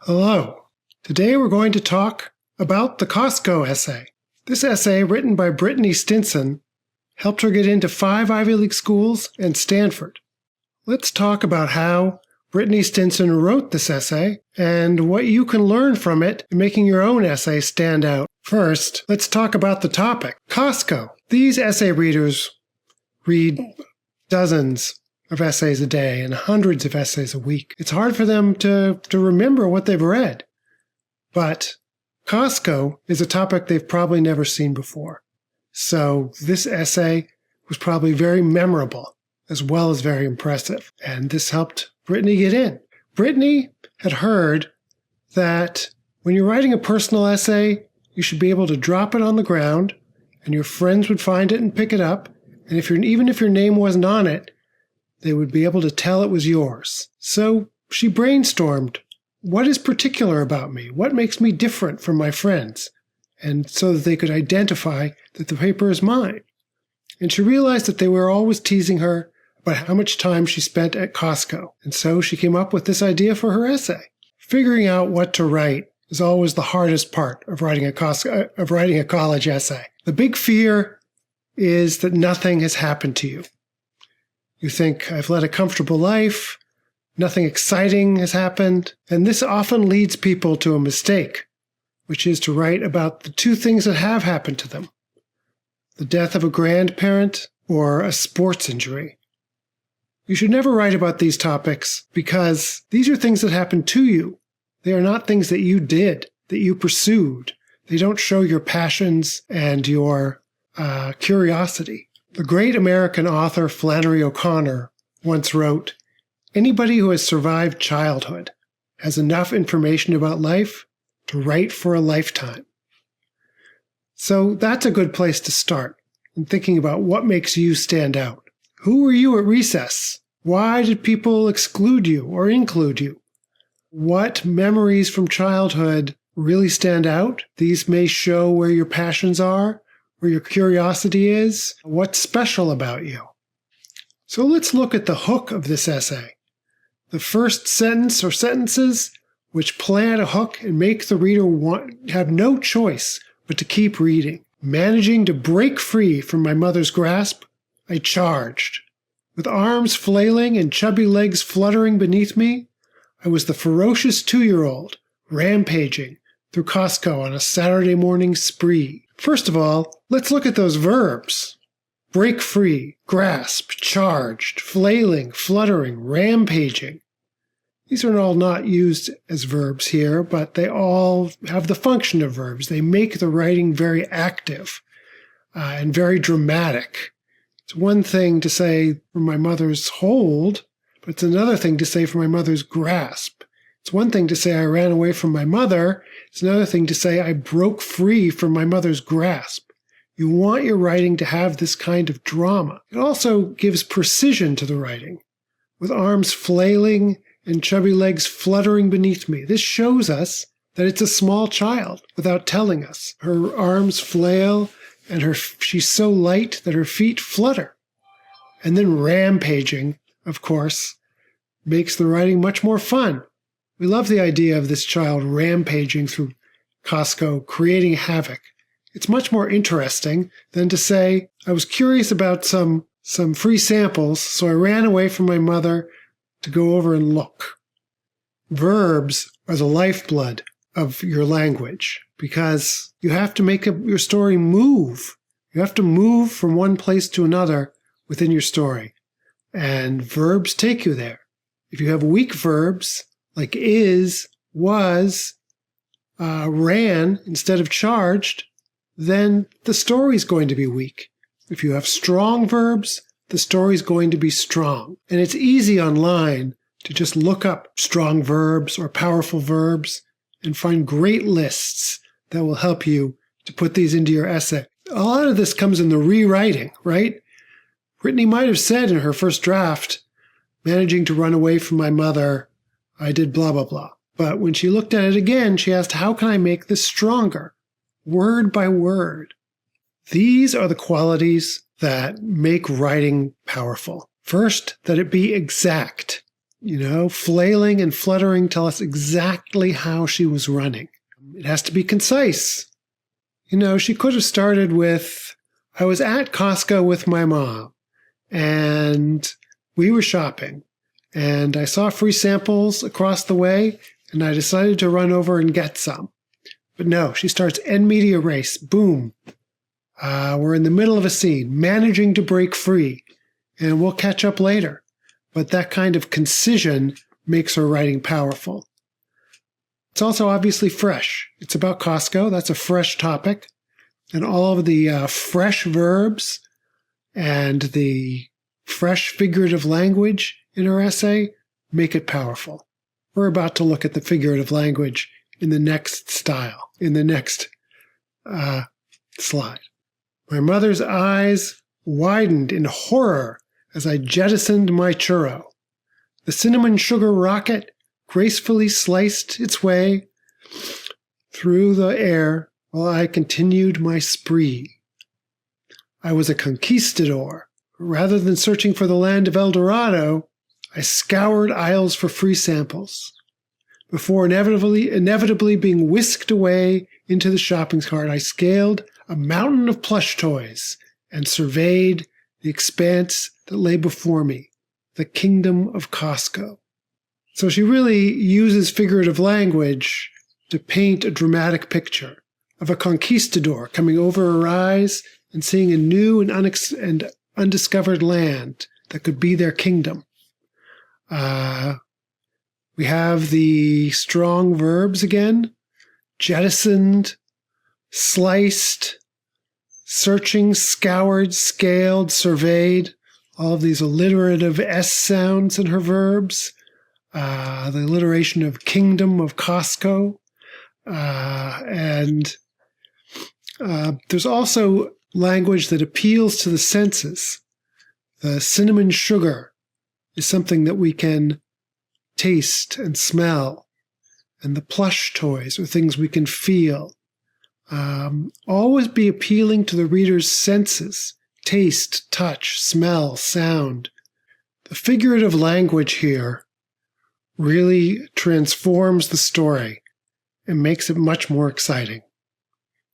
Hello. Today we're going to talk about the Costco essay. This essay, written by Brittany Stinson, helped her get into 5 Ivy League schools and Stanford. Let's talk about how Brittany Stinson wrote this essay and what you can learn from it in making your own essay stand out. First, let's talk about the topic, Costco. These essay readers read dozens of essays a day and hundreds of essays a week. It's hard for them to remember what they've read. But Costco is a topic they've probably never seen before. So this essay was probably very memorable as well as very impressive. And this helped Brittany get in. Brittany had heard that when you're writing a personal essay, you should be able to drop it on the ground and your friends would find it and pick it up. And even if your name wasn't on it, they would be able to tell it was yours. So she brainstormed, what is particular about me? What makes me different from my friends? And so that they could identify that the paper is mine. And she realized that they were always teasing her about how much time she spent at Costco. And so she came up with this idea for her essay. Figuring out what to write is always the hardest part of writing a college essay. The big fear is that nothing has happened to you. You think, I've led a comfortable life, nothing exciting has happened, and this often leads people to a mistake, which is to write about the 2 things that have happened to them, the death of a grandparent or a sports injury. You should never write about these topics because these are things that happened to you. They are not things that you did, that you pursued. They don't show your passions and your curiosity. The great American author Flannery O'Connor once wrote, "Anybody who has survived childhood has enough information about life to write for a lifetime." So that's a good place to start in thinking about what makes you stand out. Who were you at recess? Why did people exclude you or include you? What memories from childhood really stand out? These may show where your passions are, where your curiosity is, what's special about you. So let's look at the hook of this essay. The first sentence or sentences which plant a hook and make the reader have no choice but to keep reading. Managing to break free from my mother's grasp, I charged. With arms flailing and chubby legs fluttering beneath me, I was the ferocious 2-year-old rampaging through Costco on a Saturday morning spree. First of all, let's look at those verbs. Break free, grasp, charged, flailing, fluttering, rampaging. These are all not used as verbs here, but they all have the function of verbs. They make the writing very active and very dramatic. It's one thing to say from my mother's hold, but it's another thing to say from my mother's grasp. It's one thing to say I ran away from my mother. It's another thing to say I broke free from my mother's grasp. You want your writing to have this kind of drama. It also gives precision to the writing. With arms flailing and chubby legs fluttering beneath me, this shows us that it's a small child without telling us. Her arms flail and she's so light that her feet flutter. And then rampaging, of course, makes the writing much more fun. We love the idea of this child rampaging through Costco, creating havoc. It's much more interesting than to say, I was curious about some free samples, so I ran away from my mother to go over and look. Verbs are the lifeblood of your language because you have to make your story move. You have to move from one place to another within your story. And verbs take you there. If you have weak verbs, like is, was, ran instead of charged, then the story's going to be weak. If you have strong verbs, the story's going to be strong. And it's easy online to just look up strong verbs or powerful verbs and find great lists that will help you to put these into your essay. A lot of this comes in the rewriting, right? Brittany might have said in her first draft, managing to run away from my mother, I did blah, blah, blah. But when she looked at it again, she asked, how can I make this stronger? Word by word. These are the qualities that make writing powerful. First, that it be exact. flailing and fluttering, tell us exactly how she was running. It has to be concise. She could have started with, I was at Costco with my mom, and we were shopping, and I saw free samples across the way, and I decided to run over and get some. But no, she starts en media res. Boom. We're in the middle of a scene, managing to break free, and we'll catch up later. But that kind of concision makes her writing powerful. It's also obviously fresh. It's about Costco. That's a fresh topic. And all of the fresh verbs and the fresh figurative language in her essay make it powerful. We're about to look at the figurative language in the next style, in the next slide. My mother's eyes widened in horror as I jettisoned my churro. The cinnamon sugar rocket gracefully sliced its way through the air while I continued my spree. I was a conquistador. Rather than searching for the land of El Dorado, I scoured aisles for free samples. Before inevitably being whisked away into the shopping cart, I scaled a mountain of plush toys and surveyed the expanse that lay before me, the kingdom of Costco. So she really uses figurative language to paint a dramatic picture of a conquistador coming over her eyes and seeing a new and undiscovered land that could be their kingdom. We have the strong verbs again: jettisoned, sliced, searching, scoured, scaled, surveyed. All of these alliterative S sounds in her verbs. The alliteration of kingdom of Costco. And there's also language that appeals to the senses. The cinnamon sugar is something that we can taste and smell. And the plush toys are things we can feel. Always be appealing to the reader's senses: taste, touch, smell, sound. The figurative language here really transforms the story and makes it much more exciting.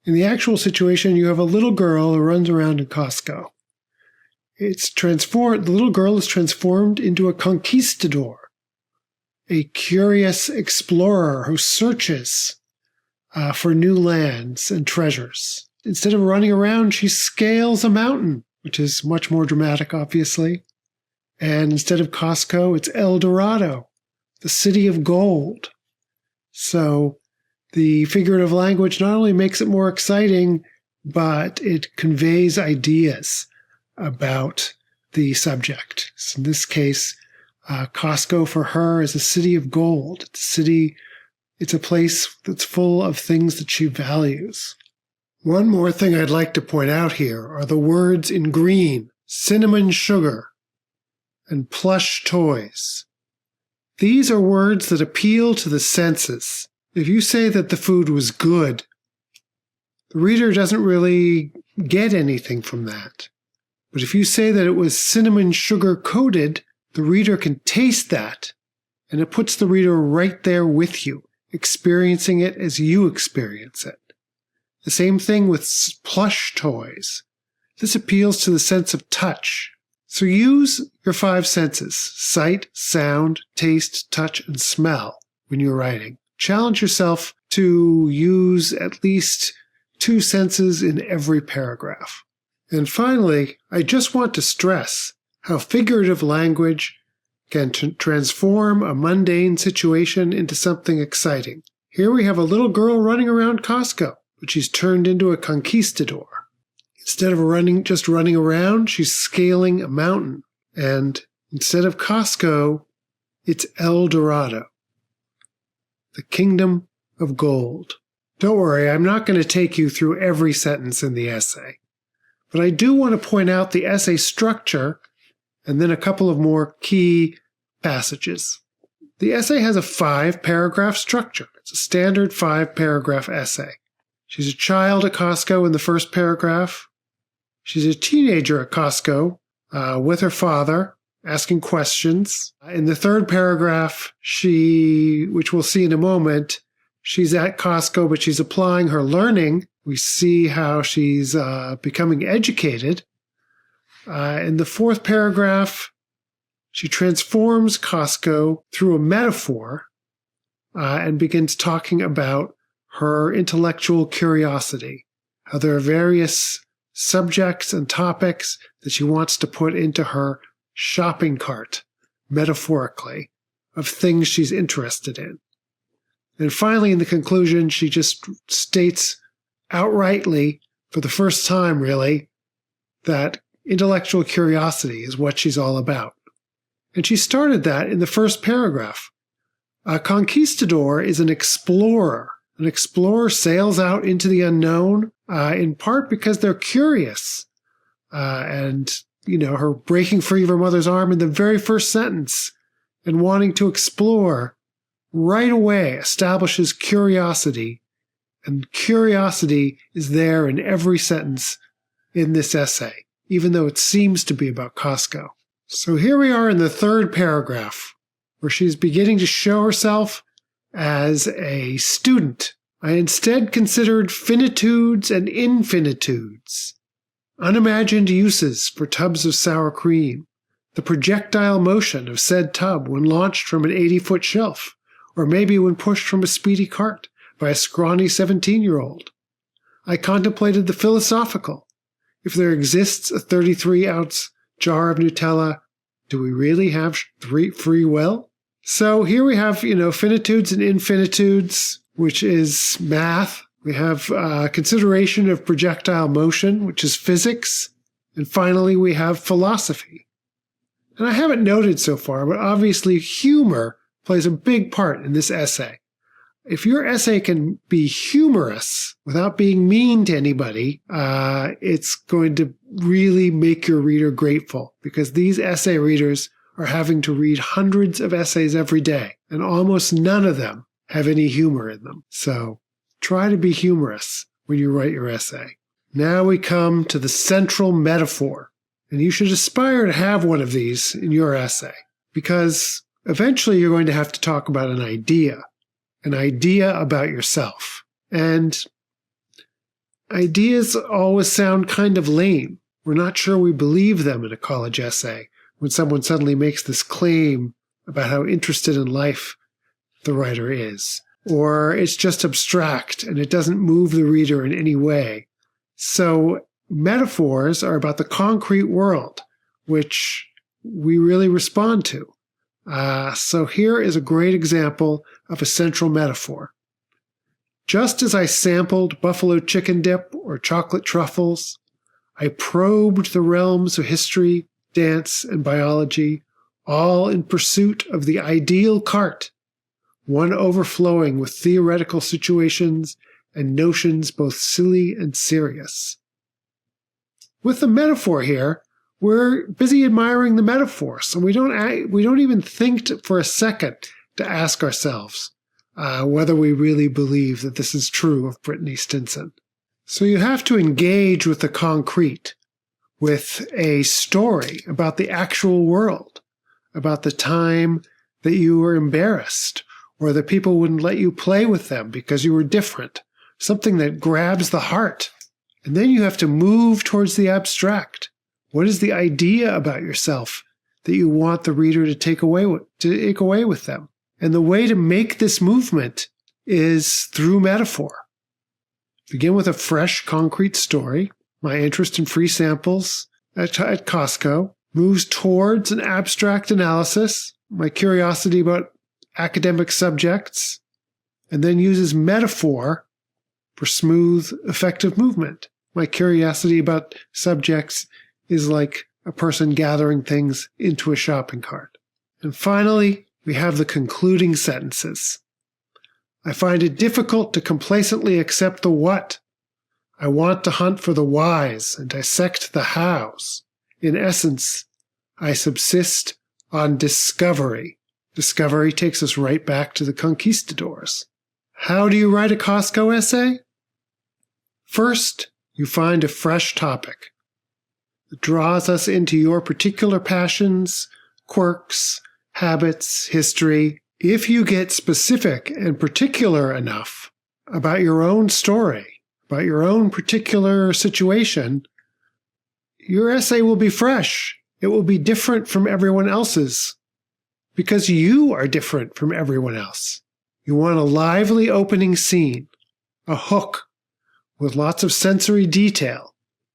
In the actual situation, you have a little girl who runs around in Costco. The little girl is transformed into a conquistador, a curious explorer who searches for new lands and treasures. Instead of running around, she scales a mountain, which is much more dramatic, obviously. And instead of Costco, it's El Dorado, the city of gold. So the figurative language not only makes it more exciting, but it conveys ideas about the subject. So in this case, Costco for her is a city of gold. It's a place that's full of things that she values. One more thing I'd like to point out here are the words in green: cinnamon sugar and plush toys. These are words that appeal to the senses. If you say that the food was good, the reader doesn't really get anything from that. But if you say that it was cinnamon sugar coated, the reader can taste that, and it puts the reader right there with you, experiencing it as you experience it. The same thing with plush toys. This appeals to the sense of touch. So use your 5 senses: sight, sound, taste, touch, and smell when you're writing. Challenge yourself to use at least 2 senses in every paragraph. And finally, I just want to stress how figurative language can transform a mundane situation into something exciting. Here we have a little girl running around Costco, but she's turned into a conquistador. Instead of just running around, she's scaling a mountain. And instead of Costco, it's El Dorado, the kingdom of gold. Don't worry, I'm not going to take you through every sentence in the essay. But I do want to point out the essay structure and then a couple of more key passages. The essay has a 5-paragraph structure. It's a standard 5-paragraph essay. She's a child at Costco in the first paragraph. She's a teenager at Costco with her father, asking questions. In the third paragraph, which we'll see in a moment, she's at Costco, but she's applying her learning. We see how she's becoming educated. In the fourth paragraph, she transforms Costco through a metaphor and begins talking about her intellectual curiosity, how there are various subjects and topics that she wants to put into her shopping cart, metaphorically, of things she's interested in. And finally, in the conclusion, she just states outrightly, for the first time really, that intellectual curiosity is what she's all about. And she started that in the first paragraph. A conquistador is an explorer. An explorer sails out into the unknown, in part because they're curious. Her breaking free of her mother's arm in the very first sentence and wanting to explore right away establishes curiosity. And curiosity is there in every sentence in this essay, even though it seems to be about Costco. So here we are in the third paragraph, where she's beginning to show herself as a student. I instead considered finitudes and infinitudes, unimagined uses for tubs of sour cream, the projectile motion of said tub when launched from an 80-foot shelf, or maybe when pushed from a speedy cart by a scrawny 17-year-old. I contemplated the philosophical. If there exists a 33-ounce jar of Nutella, do we really have free will? So here we have, finitudes and infinitudes, which is math. We have consideration of projectile motion, which is physics. And finally, we have philosophy. And I haven't noted so far, but obviously humor plays a big part in this essay. If your essay can be humorous without being mean to anybody, it's going to really make your reader grateful, because these essay readers are having to read hundreds of essays every day, and almost none of them have any humor in them. So try to be humorous when you write your essay. Now we come to the central metaphor, and you should aspire to have one of these in your essay, because eventually you're going to have to talk about an idea about yourself. And ideas always sound kind of lame. We're not sure we believe them in a college essay when someone suddenly makes this claim about how interested in life the writer is. Or it's just abstract and it doesn't move the reader in any way. So metaphors are about the concrete world, which we really respond to. So here is a great example of a central metaphor. Just as I sampled buffalo chicken dip or chocolate truffles, I probed the realms of history, dance, and biology, all in pursuit of the ideal cart, one overflowing with theoretical situations and notions both silly and serious. With the metaphor here, we're busy admiring the metaphors, and we don't even think for a second to ask ourselves whether we really believe that this is true of Brittany Stinson. So you have to engage with the concrete, with a story about the actual world, about the time that you were embarrassed, or that people wouldn't let you play with them because you were different, something that grabs the heart. And then you have to move towards the abstract. What is the idea about yourself that you want the reader to take away with them? And the way to make this movement is through metaphor. Begin with a fresh, concrete story. My interest in free samples at Costco moves towards an abstract analysis, my curiosity about academic subjects, and then uses metaphor for smooth, effective movement. My curiosity about subjects is like a person gathering things into a shopping cart. And finally, we have the concluding sentences. I find it difficult to complacently accept the what. I want to hunt for the whys and dissect the hows. In essence, I subsist on discovery. Discovery takes us right back to the conquistadors. How do you write a Costco essay? First, you find a fresh topic. It draws us into your particular passions, quirks, habits, history. If you get specific and particular enough about your own story, about your own particular situation, your essay will be fresh. It will be different from everyone else's because you are different from everyone else. You want a lively opening scene, a hook with lots of sensory detail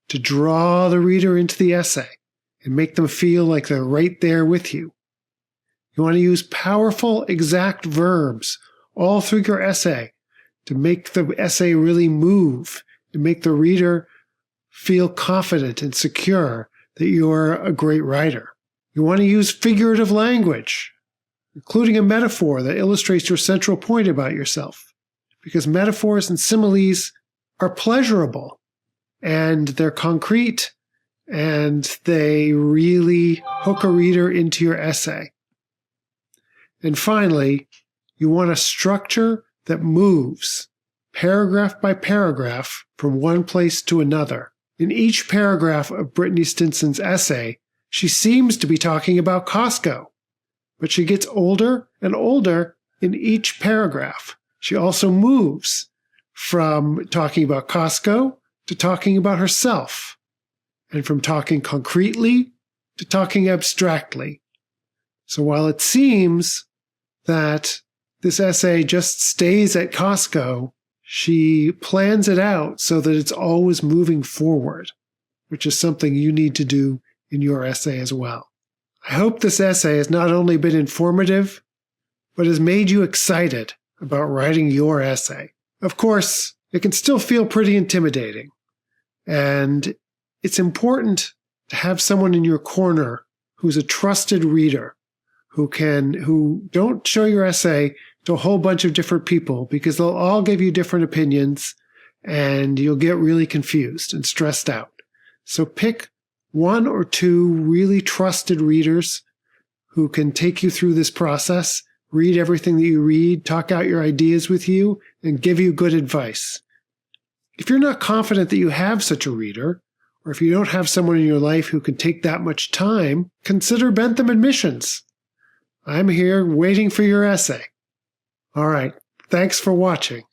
to draw the reader into the essay and make them feel like they're right there with you. You want to use powerful, exact verbs all through your essay to make the essay really move and make the reader feel confident and secure that you're a great writer. You want to use figurative language, including a metaphor that illustrates your central point about yourself, because metaphors and similes are pleasurable and they're concrete and they really hook a reader into your essay. And finally, you want a structure that moves paragraph by paragraph from one place to another. In each paragraph of Brittany Stinson's essay, she seems to be talking about Costco, but she gets older and older in each paragraph. She also moves from talking about Costco to talking about herself, and from talking concretely to talking abstractly. So while it seems that this essay just stays at Costco, she plans it out so that it's always moving forward, which is something you need to do in your essay as well. I hope this essay has not only been informative, but has made you excited about writing your essay. Of course, it can still feel pretty intimidating, and it's important to have someone in your corner who's a trusted reader, who don't show your essay to a whole bunch of different people because they'll all give you different opinions and you'll get really confused and stressed out. So pick one or two really trusted readers who can take you through this process, read everything that you read, talk out your ideas with you, and give you good advice. If you're not confident that you have such a reader, or if you don't have someone in your life who can take that much time, consider Bentham Admissions. I'm here waiting for your essay. All right. Thanks for watching.